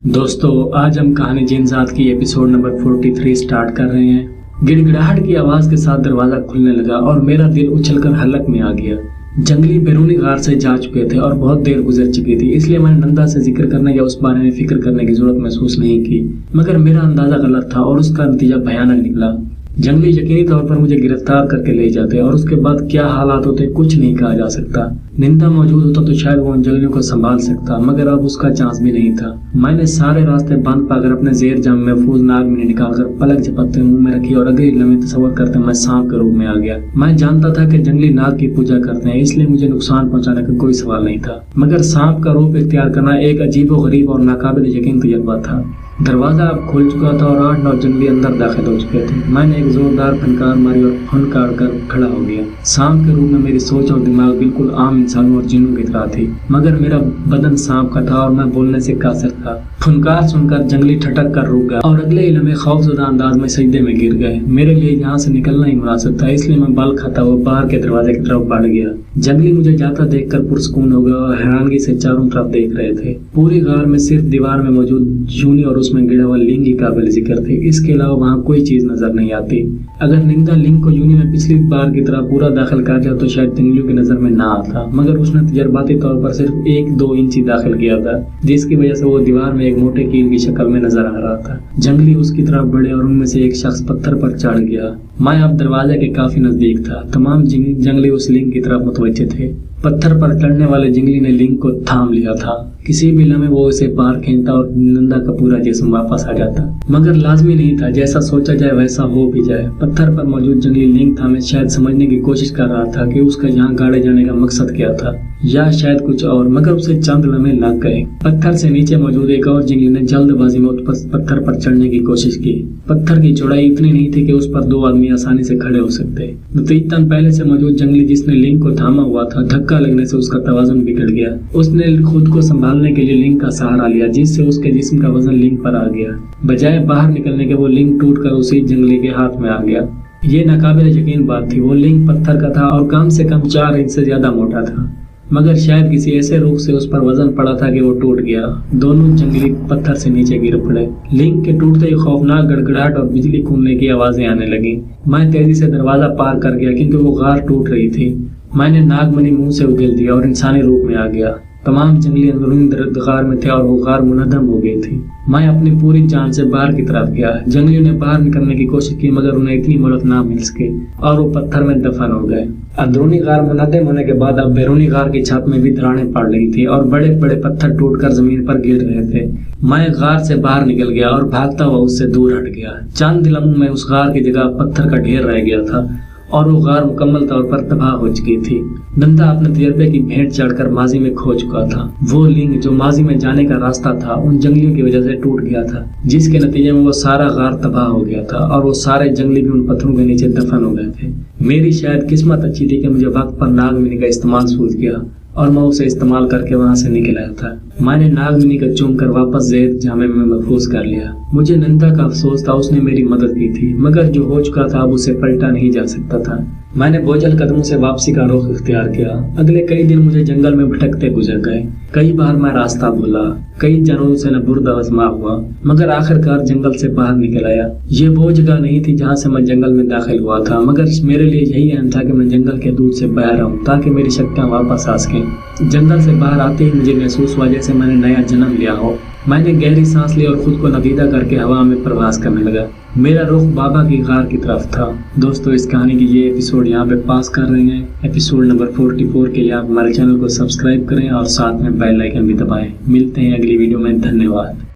दोस्तों आज हम कहानी जिन ज़ात की एपिसोड नंबर 43 स्टार्ट कर रहे हैं। गिड़गिड़ाहट की आवाज़ के साथ दरवाज़ा खुलने लगा और मेरा दिल उछलकर हलक में आ गया। जंगली बैरूनी गार से जा चुके थे और बहुत देर गुजर चुकी थी, इसलिए मैंने नंदा से जिक्र करने या उस बारे में फिक्र करने की जरूरत महसूस नहीं की। मगर मेरा अंदाज़ा गलत था और उसका नतीजा भयानक निकला। जंगली यकीनी तौर पर मुझे गिरफ्तार करके ले जाते और उसके बाद क्या हालात होते कुछ नहीं कहा जा सकता। निंदा मौजूद होता तो शायद वो उन जंगलियों को संभाल सकता, मगर अब उसका चांस भी नहीं था। मैंने सारे रास्ते बंद पाकर अपने जेर जाम महफूज नागमणि निकालकर पलक झपकते मुंह में रखी और अगले लम्हे तस्वर करते मैं सांप के रूप में आ गया। मैं जानता था कि जंगली नाग की पूजा करते हैं, इसलिए मुझे नुकसान पहुंचाने का कोई सवाल नहीं था, मगर सांप का रूप इख्तियार करना एक अजीबोगरीब और नाकाबिल यकीन तजुर्बा था। दरवाजा अब खुल चुका था और 8-9 जंगली अंदर दाखिल हो चुके थे। मैंने एक जोरदार फनकार मारी और फन काट कर खड़ा हो गया। सांप के रूप में मेरी सोच और दिमाग बिल्कुल आम इंसानों और जिन्नों की तरह थी, मगर मेरा बदन सांप का था और मैं बोलने से कासिर था। फनकार सुनकर जंगली ठटक कर रुक गया और अगले ही लम्हे खौफजदा अंदाज में सजदे में गिर गए। मेरे लिए यहाँ से निकलना ही मुनासिब था, इसलिए मैं बल खाता हुआ बाहर के दरवाजे की तरफ बढ़ गया। जंगली मुझे जाता देखकर पुरसकून हो गया और हैरानगी से चारों तरफ देख रहे थे। पूरी गार में सिर्फ दीवार में मौजूद जूनी और उसमें गिरा हुआ लिंग ही काबिल जिक्र थे, इसके अलावा वहाँ कोई चीज नजर नहीं आती। अगर निंदा लिंग को यूनी में पिछली बार की तरह पूरा दाखिल कर दिया तो शायद जंगलियों की नजर में ना आता, मगर उसने तजर्बाती तौर पर सिर्फ 1-2 इंच ही दाखिल किया था, जिसकी वजह से वो दीवार में एक मोटे कील की शक्ल में नजर आ रहा था। जंगली उसकी तरफ बढ़े और उनमें से एक शख्स पत्थर पर चढ़ गया। मैं अब दरवाजे के काफी नजदीक था। तमाम जंगली उस लिंग की तरफ मुतवज्जे थे। पत्थर पर चढ़ने वाले जंगली ने लिंग को थाम लिया था। किसी भी लम्हे वो उसे बाहर खींचता और नंदा का पूरा जिस्म वापस आ जाता, मगर लाजमी नहीं था जैसा सोचा जाए वैसा हो भी जाए। पत्थर पर मौजूद जंगली लिंग थामे शायद समझने की कोशिश कर रहा था कि उसका यहाँ गाड़े जाने का मकसद क्या था, या शायद कुछ और, मगर उसे चंद लम्हे लग गए। पत्थर से नीचे मौजूद एक और जंगली ने जल्दबाजी में उस पत्थर पर चढ़ने की कोशिश की। पत्थर की चौड़ाई इतनी नहीं थी कि उस पर 2 आदमी आसानी से खड़े हो सकते। नतीजतन पहले से मौजूद जंगली जिसने लिंग को थामा हुआ था, धक्का लगने से उसका तवाजुन बिगड़ गया। उसने खुद को संभालने के लिए लिंग का सहारा लिया, जिससे उसके जिस्म का वजन लिंग पर आ गया। बजाय बाहर निकलने के वो लिंग टूटकर उसी जंगली के हाथ में आ गया। ये नाकाबिल यकीन बात थी। वो लिंग पत्थर का था और कम से कम 4 इंच से ज्यादा मोटा था, मगर शायद किसी ऐसे रूप से उस पर वजन पड़ा था कि वो टूट गया। दोनों जंगली पत्थर से नीचे गिर पड़े। लिंग के टूटते ही खौफनाक गड़गड़ाहट और बिजली कूदने की आवाजें आने लगी। मैं तेजी से दरवाजा पार कर गया क्योंकि वो गार टूट रही थी। मैंने नागमणि मुंह से उगल दिया और इंसानी रूप में आ गया। तमाम जंगली अंदरूनी गार में थे और वो गार मुनहदम हो गई थी। मैं अपनी पूरी जान से बाहर की तरफ गया। जंगलियों ने बाहर निकलने की कोशिश की, मगर उन्हें इतनी मदद ना मिल सकी और वो पत्थर में दफन हो गए। अंदरूनी गार मुनहदम होने के बाद अब बैरूनी गार की छत में भी दरारें पड़ रही थी और बड़े बड़े पत्थर टूटकर जमीन पर गिर रहे थे। मैं गार से बाहर निकल गया और भागता हुआ उससे दूर हट गया। चंद लम्हों में उस गार की जगह पत्थर का ढेर रह गया था और वो गार मुकम्मल तौर पर तबाह हो चुकी थी। नंदा अपने तजर्बे की भेंट चढ़कर माजी में खो चुका था। वो लिंग जो माजी में जाने का रास्ता था उन जंगलियों की वजह से टूट गया था, जिसके नतीजे में वो सारा गार तबाह हो गया था और वो सारे जंगली भी उन पत्थरों के नीचे दफन हो गए थे। मेरी शायद किस्मत अच्छी थी कि मुझे वक्त पर नागमणि का इस्तेमाल सूझ गया और मैं उसे इस्तेमाल करके वहां से निकल आया था। मैंने नागमणि का चूम कर वापस जेर जामे में महफूज कर लिया। मुझे नंदा का अफसोस था, उसने मेरी मदद की थी, मगर जो हो चुका था अब उसे पलटा नहीं जा सकता था। मैंने बोझल कदमों से वापसी का रुख इख्तियार किया। अगले कई दिन मुझे जंगल में भटकते गुजर गए। कई बार मैं रास्ता भूला, कई जानवरों से नबुर्द आजमा हुआ, मगर आखिरकार जंगल से बाहर निकल आया। ये वो जगह नहीं थी जहाँ से मैं जंगल में दाखिल हुआ था, मगर मेरे लिए यही अहम था कि मैं जंगल के दूध से बह रहा हूँ ताकि मेरी शक्तियाँ वापस आ सकें। जंगल से बाहर आते ही मुझे महसूस हुआ जैसे मैंने नया जन्म लिया हो। मैंने गहरी सांस ली और खुद को नदीदा करके हवा में प्रवास करने लगा। मेरा रुख बाबा की गार की तरफ था। दोस्तों इस कहानी की ये एपिसोड यहाँ पे पास कर रहे हैं। एपिसोड नंबर 44 के लिए आप हमारे चैनल को सब्सक्राइब करें और साथ में बेल आइकन भी दबाएं। मिलते हैं अगली वीडियो में। धन्यवाद।